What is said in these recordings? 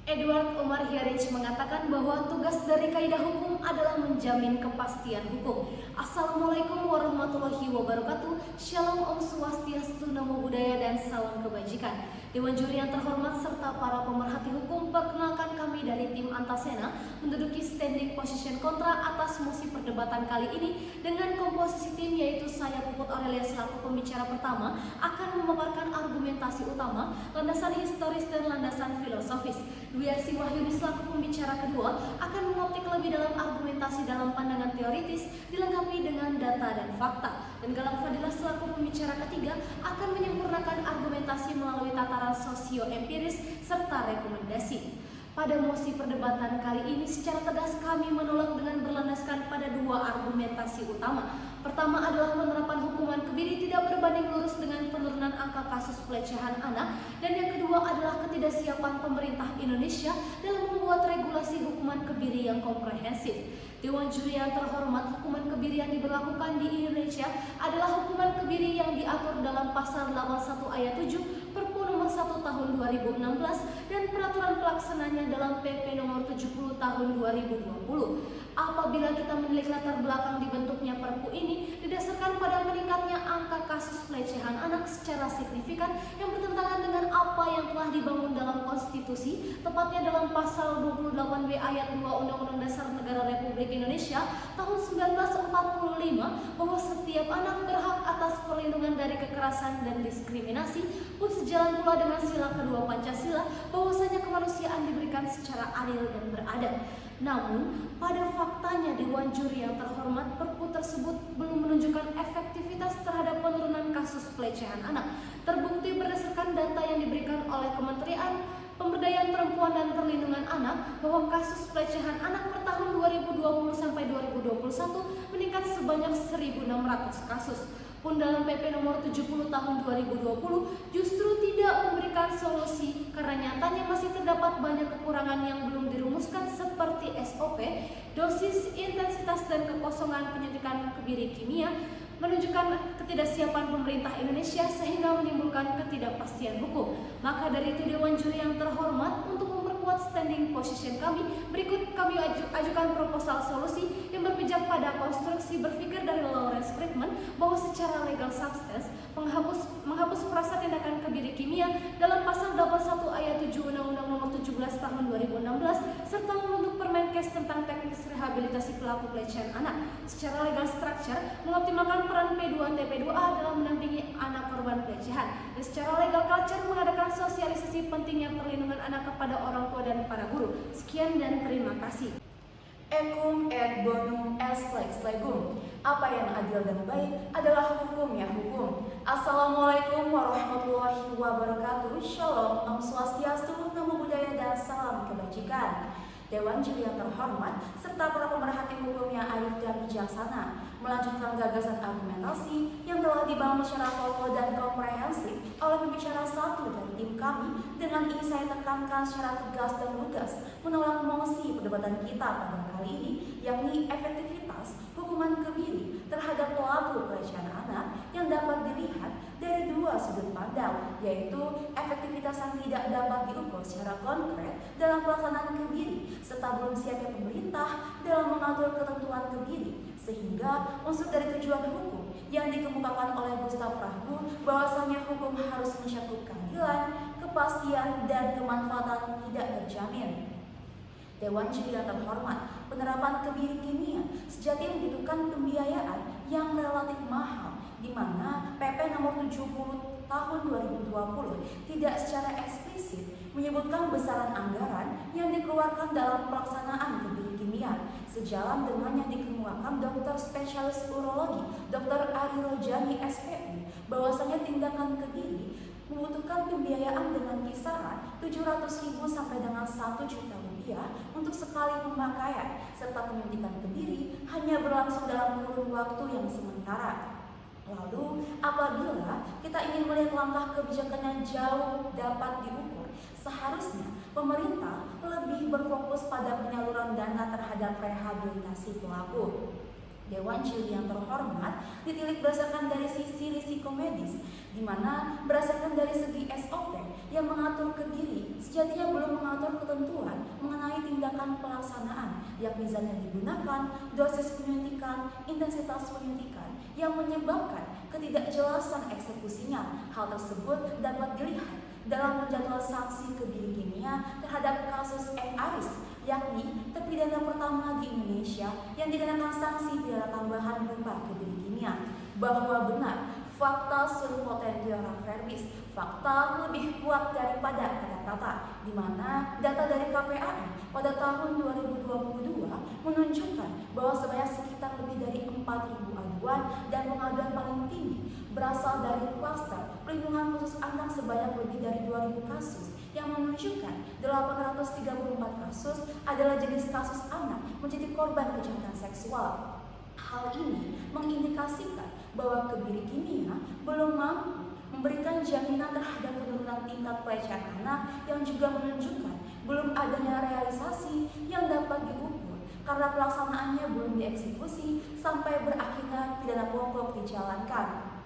Edward Omar Hierich mengatakan bahwa tugas dari kaidah hukum adalah menjamin kepastian hukum. Assalamualaikum warahmatullahi wabarakatuh. Shalom, Om Swastiastu, Namo Buddhaya, dan salam kebajikan. Dewan juri yang terhormat serta para pemerhati hukum, perkenalkan kami dari tim Antasena menduduki standing position kontra atas mosi perdebatan kali ini dengan komposisi tim yaitu saya Puput Aurelia selaku pembicara pertama akan memaparkan argumentasi utama, landasan historis dan landasan filosofis. Dwi Arsi Wahyuni selaku pembicara kedua akan mengoptik lebih dalam argumentasi dalam pandangan teoritis dilengkapi dengan data dan fakta. Dan Galang Fadilah selaku pembicara ketiga akan menyempurnakan argumentasi melalui tataran sosio-empiris serta rekomendasi. Pada mosi perdebatan kali ini secara tegas kami menolak dengan berlandaskan pada dua argumentasi utama. Pertama adalah penerapan hukuman kebiri tidak berbanding lurus dengan penurunan angka kasus pelecehan anak, dan yang kedua adalah ketidaksiapan pemerintah Indonesia dalam membuat regulasi hukuman kebiri yang komprehensif. Dewan juri yang terhormat, hukuman kebiri yang diberlakukan di Indonesia adalah hukuman kebiri yang diatur dalam pasal 81 ayat 7 Perpu nomor 1 tahun 2016 dan peraturan pelaksananya dalam PP nomor 70 tahun 2020. Apabila kita menilik latar belakang dibentuknya Perpu ini didasarkan pada meningkatnya angka kasus pelecehan anak secara signifikan yang bertentangan dengan apa yang telah dibangun dalam konstitusi, tepatnya dalam pasal 28B ayat 2 Undang-Undang Dasar Negara Republik Indonesia tahun 1945 bahwa setiap anak berhak atas perlindungan dari kekerasan dan diskriminasi, pun sejalan pula dengan sila kedua Pancasila bahwasanya kemanusiaan diberikan secara adil dan beradab. Namun, pada faktanya Dewan Juri yang terhormat, Perpu tersebut belum menunjukkan efektivitas terhadap penurunan kasus pelecehan anak. Terbukti berdasarkan data yang diberikan oleh Kementerian Pemberdayaan Perempuan dan Perlindungan Anak bahwa kasus pelecehan anak per tahun 2020 sampai 2021 meningkat sebanyak 1.600 kasus. Pun dalam PP nomor 70 tahun 2020 justru tidak memberikan solusi karena nyatanya masih terdapat banyak kekurangan yang belum dirumuskan seperti SOP, dosis, intensitas, dan kekosongan penyuntikan kebiri kimia menunjukkan ketidaksiapan pemerintah Indonesia sehingga menimbulkan ketidakpastian hukum. Maka dari itu Dewan Juri yang terhormat, untuk memperkuat standing position kami, berikut kami ajukan proposal solusi yang berpijak pada konstruksi berpikir dari Lawrence Friedman bahwa secara legal substance menghapus frasa tindakan kebiri kimia dalam pasal 81 ayat 7 Undang-Undang nomor 17 tahun 2016 serta membentuk Permenkes tentang teknis rehabilitasi pelaku pelecehan anak. Secara legal structure mengoptimalkan peran P2T P2A dalam mendampingi anak korban pelecehan, dan secara legal culture mengadakan sosialisasi pentingnya perlindungan anak kepada orang tua dan para guru. Sekian dan terima kasih. Ecum et bonum est lex legum. Apa yang adil dan baik adalah hukumnya hukum. Assalamualaikum warahmatullahi wabarakatuh. Shalom, Om Swastiastu, Namo Buddhaya, dan salam kebajikan. Dewan Juri yang terhormat serta para pemerhati hukum yang arif dan bijaksana melanjutkan gagasan argumentasi yang telah dibangun secara kokoh dan komprehensif oleh pembicara satu dari tim kami dengan ingin saya tekankan secara tegas dan lugas menolak mosi perdebatan kita pada kali ini, yakni efektivitas hukuman kebiri terhadap pelaku pelecehan anak yang dapat dilihat dari dua sudut pandang, yaitu efektivitas yang tidak dapat diukur secara konkret dalam pelaksanaan kebiri serta belum siapnya pemerintah dalam mengatur ketentuan kebiri, sehingga unsur dari tujuan hukum yang dikemukakan oleh Gustav Rahbu bahwasanya hukum harus mencakup keadilan, kepastian, dan kemanfaatan tidak terjamin. Dewan Juri yang terhormat, penerapan kebiri kimia sejatinya membutuhkan pembiayaan yang relatif mahal, di mana PP nomor 70 tahun 2020 tidak secara eksplisit menyebutkan besaran anggaran yang dikeluarkan dalam pelaksanaan kebiri kimia, sejalan dengan yang dikemukakan dokter spesialis urologi Dr. Ari Rojani SPU bahwasanya tindakan kebiri membutuhkan pembiayaan dengan kisaran 700.000 sampai dengan 1 juta rupiah untuk sekali pemakaian, serta penyuntikan kebiri hanya berlangsung dalam kurun waktu yang sementara. Lalu, apabila kita ingin melihat langkah kebijakan yang jauh dapat diukur, seharusnya pemerintah lebih berfokus pada penyaluran dana terhadap rehabilitasi pelaku. Dewan Juri yang terhormat ditilik berdasarkan dari sisi risiko medis, di mana berdasarkan dari segi SOP yang mengatur kebiri sejatinya belum mengatur ketentuan kebijakan pelaksanaan, yakni zat yang digunakan, dosis penyuntikan, intensitas penyuntikan yang menyebabkan ketidakjelasan eksekusinya. Hal tersebut dapat dilihat dalam penjatuhan sanksi kebiri kimia terhadap kasus M. Aris, yakni terpidana pertama di Indonesia yang dikenakan sanksi pidana tambahan berupa kebiri kimia. Bahwa benar, fakta sunt potentiora verbis, fakta lebih kuat daripada kata-kata, di mana data dari KPAI pada tahun 2022 menunjukkan bahwa sebanyak sekitar lebih dari 4.000 aduan dan pengaduan paling tinggi berasal dari klaster perlindungan khusus anak sebanyak lebih dari 2.000 kasus, yang menunjukkan 834 kasus adalah jenis kasus anak menjadi korban kejahatan seksual. Hal ini mengindikasikan bahwa kebiri kimia belum mampu memberikan jaminan terhadap penurunan tingkat pelecehan anak, yang juga menunjukkan belum adanya realisasi yang dapat diukur karena pelaksanaannya belum dieksekusi sampai berakhirnya pidana pokok dijalankan.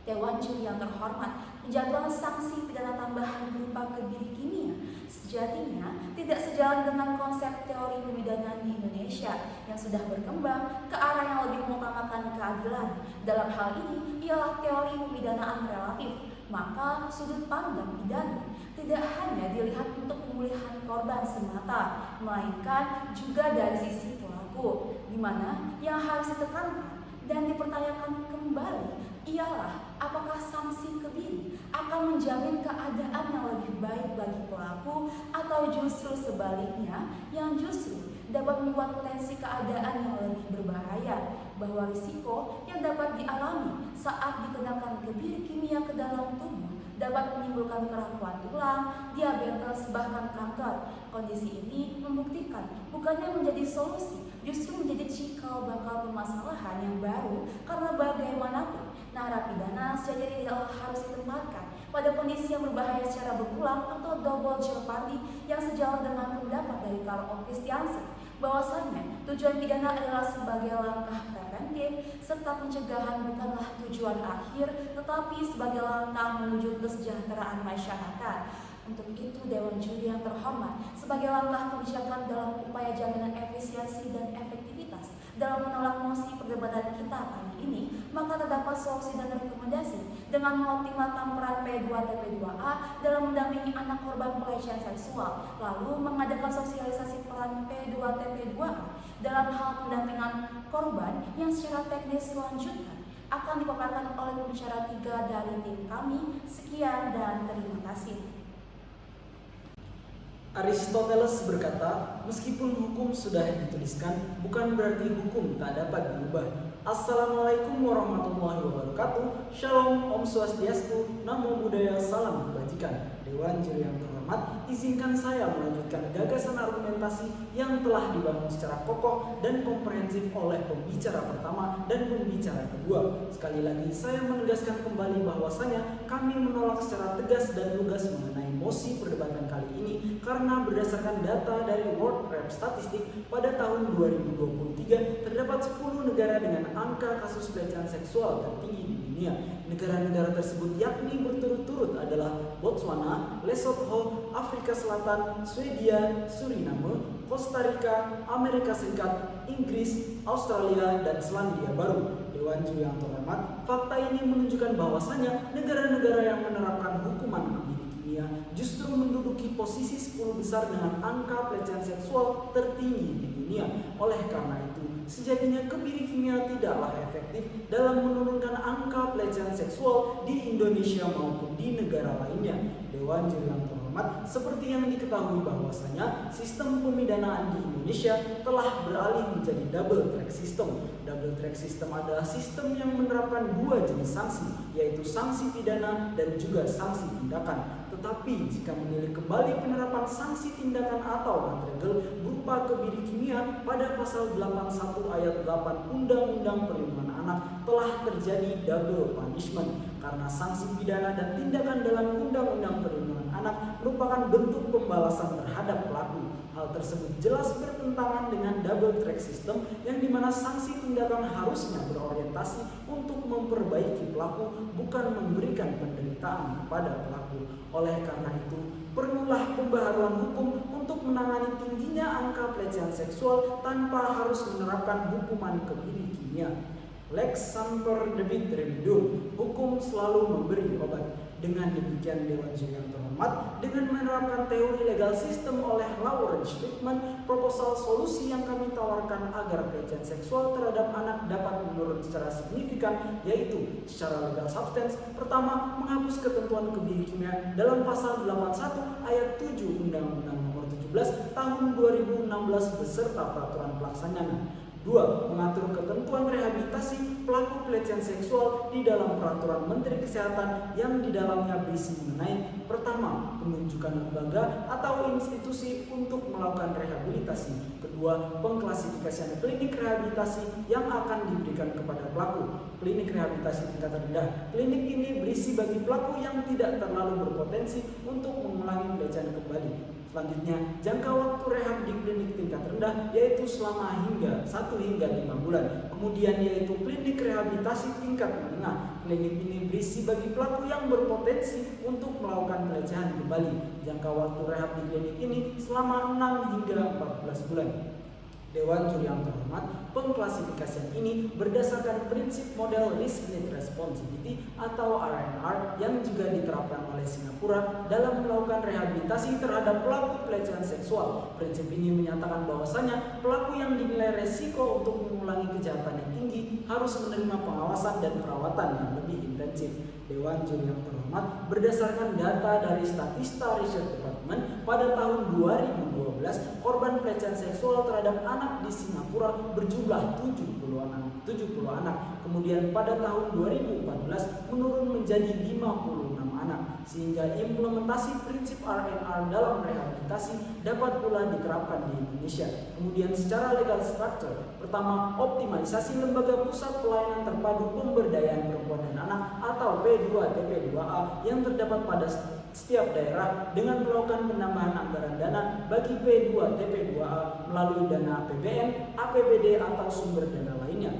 Dewan Juri yang terhormat, penjatuhan sanksi pidana tambahan berupa kebiri kimia sejatinya tidak sejalan dengan konsep teori pemidanaan di Indonesia yang sudah berkembang ke arah yang lebih mengutamakan keadilan. Dalam hal ini ialah teori pemidanaan relatif, maka sudut pandang pidana tidak hanya dilihat untuk pemulihan korban semata, melainkan juga dari sisi pelaku, di mana yang harus ditekankan dan dipertanyakan kembali ialah apakah sanksi kebiri akan menjamin keadaan yang lebih baik bagi pelaku, atau justru sebaliknya yang justru dapat membuat potensi keadaan yang lebih berbahaya, bahwa risiko yang dapat dialami saat dikenakan kebiri kimia ke dalam tubuh dapat menimbulkan kerapuhan tulang, diabetes, bahkan kanker. Kondisi ini membuktikan bukannya menjadi solusi, justru menjadi cikal bakal permasalahan yang baru, karena bagaimanapun narapidana sejatinya tidak harus ditempatkan pada kondisi yang berbahaya secara berulang atau double jeopardy, yang sejalan dengan pendapat dari Karl Ove Christiansen bahwasannya tujuan pidana adalah sebagai langkah preventif serta pencegahan, bukanlah tujuan akhir tetapi sebagai langkah menuju kesejahteraan masyarakat. Untuk itu, Dewan Juri yang terhormat, sebagai langkah kebijakan dalam upaya jaminan efisiensi dan efektivitas dalam menolak mosi perdebatan kita kali ini, maka terdapat solusi dan rekomendasi dengan mengoptimalkan peran P2TP2A dalam mendampingi anak korban pelecehan seksual, lalu mengadakan sosialisasi peran P2TP2A dalam hal pendampingan korban yang secara teknis selanjutnya akan dipaparkan oleh pembicara 3 dari tim kami. Sekian dan terima kasih. Aristoteles berkata, meskipun hukum sudah dituliskan, bukan berarti hukum tak dapat diubah. Assalamualaikum warahmatullahi wabarakatuh. Shalom, Om Swastiastu, Namo Buddhaya, salam kebajikan. Dewan Juri yang terhormat, izinkan saya melanjutkan gagasan argumentasi yang telah dibangun secara kokoh dan komprehensif oleh pembicara pertama dan pembicara kedua. Sekali lagi saya menegaskan kembali bahwasanya kami menolak secara tegas dan lugas mengenai mosi perdebatan kali ini karena berdasarkan data dari World Rap Statistik pada tahun 2023 terdapat 10 negara dengan angka kasus pelecehan seksual tertinggi di dunia. Negara-negara tersebut yakni berturut-turut adalah Botswana, Lesotho, Afrika Selatan, Swedia, Suriname, Costa Rica, Amerika Serikat, Inggris, Australia, dan Selandia Baru. Dewan Juri yang terhormat, fakta ini menunjukkan bahwasanya negara-negara yang menerapkan hukuman kebiri kimia justru menduduki posisi 10 besar dengan angka pelecehan seksual tertinggi di dunia. Oleh karena itu, sejatinya kebiri kimia tidaklah efektif dalam menurunkan angka pelecehan seksual di Indonesia maupun di negara lainnya. Dewan Juri yang terhormat, seperti yang diketahui bahwasanya sistem pemidanaan di Indonesia telah beralih menjadi double track system. Double track system adalah sistem yang menerapkan dua jenis sanksi, yaitu sanksi pidana dan juga sanksi tindakan. Tetapi jika menilik kembali penerapan sanksi tindakan atau matrigel berupa kebiri kimia pada pasal 81 ayat 8 Undang-Undang Perlindungan Anak, telah terjadi double punishment karena sanksi pidana dan tindakan dalam Undang-Undang Perlindungan Anak merupakan bentuk pembalasan terhadap pelaku. Hal tersebut jelas bertentangan dengan double track system yang dimana sanksi tindakan harusnya berorientasi untuk memperbaiki pelaku, bukan memberikan penderitaan kepada pelaku. Oleh karena itu, perlulah pembaharuan hukum untuk menangani tingginya angka pelecehan seksual tanpa harus menerapkan hukuman kebiri kimia. Lex semper debit remedium, hukum selalu memberi obat. Dengan demikian Dewan Juri yang terhormat, dengan menerapkan teori legal sistem oleh Lawrence Friedman, proposal solusi yang kami tawarkan agar pelecehan seksual terhadap anak dapat menurun secara signifikan, yaitu secara legal substance. Pertama, menghapus ketentuan kebiri kimia dalam pasal 81 ayat 7 Undang-Undang Nomor 17 Tahun 2016 beserta peraturan pelaksananya. 2. Mengatur ketentuan rehabilitasi pelaku pelecehan seksual di dalam peraturan Menteri Kesehatan yang di dalamnya berisi mengenai: pertama, penunjukan lembaga atau institusi untuk melakukan rehabilitasi. Kedua, pengklasifikasian klinik rehabilitasi yang akan diberikan kepada pelaku. Klinik rehabilitasi tingkat rendah. Klinik ini berisi bagi pelaku yang tidak terlalu berpotensi untuk mengulangi pelecehan kembali. Selanjutnya, jangka waktu rehab di klinik tingkat rendah yaitu selama 1 hingga 5 bulan. Kemudian yaitu klinik rehabilitasi tingkat menengah. Klinik ini berisi bagi pelaku yang berpotensi untuk melakukan pelecehan kembali. Jangka waktu rehab di klinik ini selama 6 hingga 14 bulan. Dewan Juri yang terhormat, pengklasifikasian ini berdasarkan prinsip model Risk Need Responsibility atau RNR yang juga diterapkan oleh Singapura dalam melakukan rehabilitasi terhadap pelaku pelecehan seksual. Prinsip ini menyatakan bahwasanya pelaku yang dinilai resiko untuk mengulangi kejahatan yang tinggi harus menerima pengawasan dan perawatan yang lebih intensif. Dewan Juri yang terhormat, berdasarkan data dari Statista Research Department pada tahun 2012, korban pelecehan seksual terhadap anak di Singapura berjumlah 70 anak. Kemudian pada tahun 2014 menurun menjadi 56 anak, sehingga implementasi prinsip RNR dalam rehabilitasi dapat pula diterapkan di Indonesia. Kemudian secara legal structure, pertama, optimalisasi lembaga pusat pelayanan terpadu pemberdayaan perempuan dan anak atau P2TP2A yang terdapat pada setiap daerah dengan melakukan penambahan anggaran dana bagi P2TP2A melalui dana APBN, APBD atau sumber dana lainnya.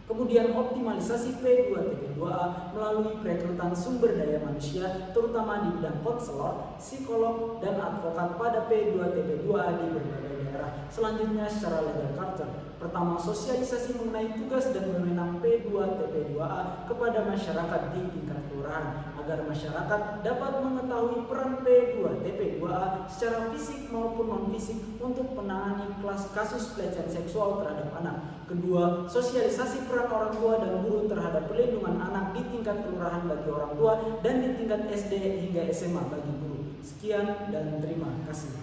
Kemudian optimalisasi P2TP2A melalui perekrutan sumber daya manusia terutama di bidang konselor, psikolog, dan advokat pada P2TP2A di berbagai daerah. Selanjutnya secara legal culture. Pertama, sosialisasi mengenai tugas dan wewenang P2TP2A kepada masyarakat di tingkat kelurahan agar masyarakat dapat mengetahui peran P2TP2A secara fisik maupun non-fisik untuk menangani kasus pelecehan seksual terhadap anak. Kedua, sosialisasi peran orang tua dan guru terhadap perlindungan anak di tingkat kelurahan bagi orang tua dan di tingkat SD hingga SMA bagi guru. Sekian dan terima kasih.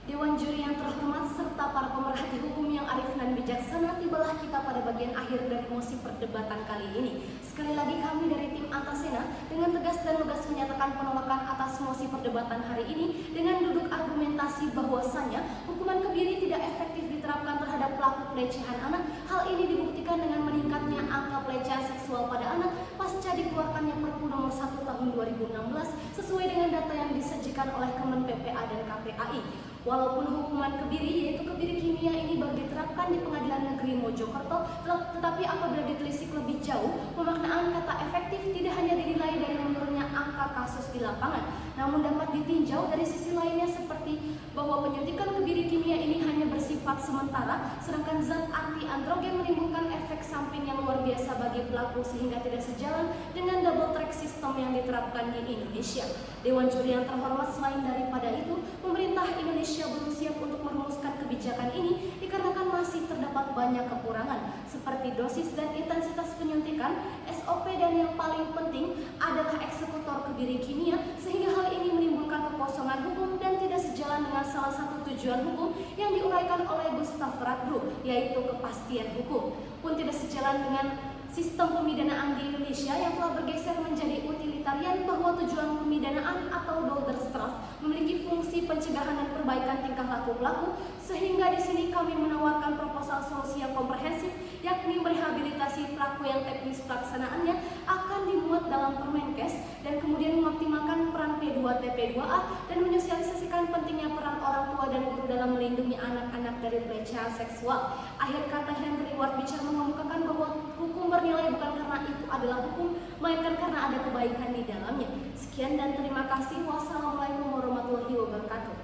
Dewan Juri yang terhormat serta para pemerhati hukum yang arif dan bijaksana, tibalah kita pada bagian akhir dari mosi perdebatan kali ini. Sekali lagi kami dari tim Antasena dengan tegas dan lugas menyatakan penolakan atas mosi perdebatan hari ini dengan duduk argumentasi bahwasannya hukuman kebiri tidak efektif diterapkan terhadap pelaku pelecehan anak. Hal ini dibuktikan dengan meningkatnya angka pelecehan seksual pada anak pasca dikeluarkannya Perpu Nomor 1 Tahun 2016 sesuai dengan data yang disajikan oleh Kemen PPA dan KPAI. Walaupun hukuman kebiri yaitu kebiri kimia ini baru diterapkan di Pengadilan Negeri Mojokerto, tetapi apabila ditelisik lebih jauh, pemaknaan kata efektif tidak hanya dinilai dari menurunnya angka kasus di lapangan, namun dapat ditinjau dari sisi lainnya seperti bahwa penyuntikan kebiri kimia ini hanya bersifat sementara, sedangkan zat anti-androgen menimbulkan efek samping yang luar biasa bagi pelaku sehingga tidak sejalan dengan double track system yang diterapkan di Indonesia. Dewan Juri yang terhormat, selain daripada itu, pemerintah Indonesia belum siap untuk merumuskan kebijakan ini dikarenakan masih terdapat banyak kekurangan seperti dosis dan intensitas penyuntikan, SOP, dan yang paling penting adalah eksekutor kebiri kimia, sehingga hal ini menimbulkan kekosongan hukum dan tidak sejalan dengan salah satu tujuan hukum yang diuraikan oleh Gustav Radbruch, yaitu kepastian hukum, pun tidak sejalan dengan sistem pemidanaan di Indonesia yang telah bergeser menjadi utilitarian, bahwa tujuan pemidanaan atau Doodlerstraf memiliki fungsi pencegahan dan perbaikan tingkah laku pelaku, sehingga di sini kami menawarkan proposal solusi yang komprehensif, yakni merehabilitasi pelaku yang teknis pelaksanaannya akan dimuat dalam Permenkes dan kemudian mengoptimalkan peran P2TP2A dan menyosialisasikan pentingnya peran orang tua dan guru dalam melindungi anak-anak dari pelecehan seksual. Akhir kata, Henry Ward Beecher mengemukakan bahwa hukum bernilai bukan karena itu adalah hukum, melainkan karena ada kebaikan di dalamnya. Sekian dan terima kasih. Wassalamualaikum warahmatullahi wabarakatuh.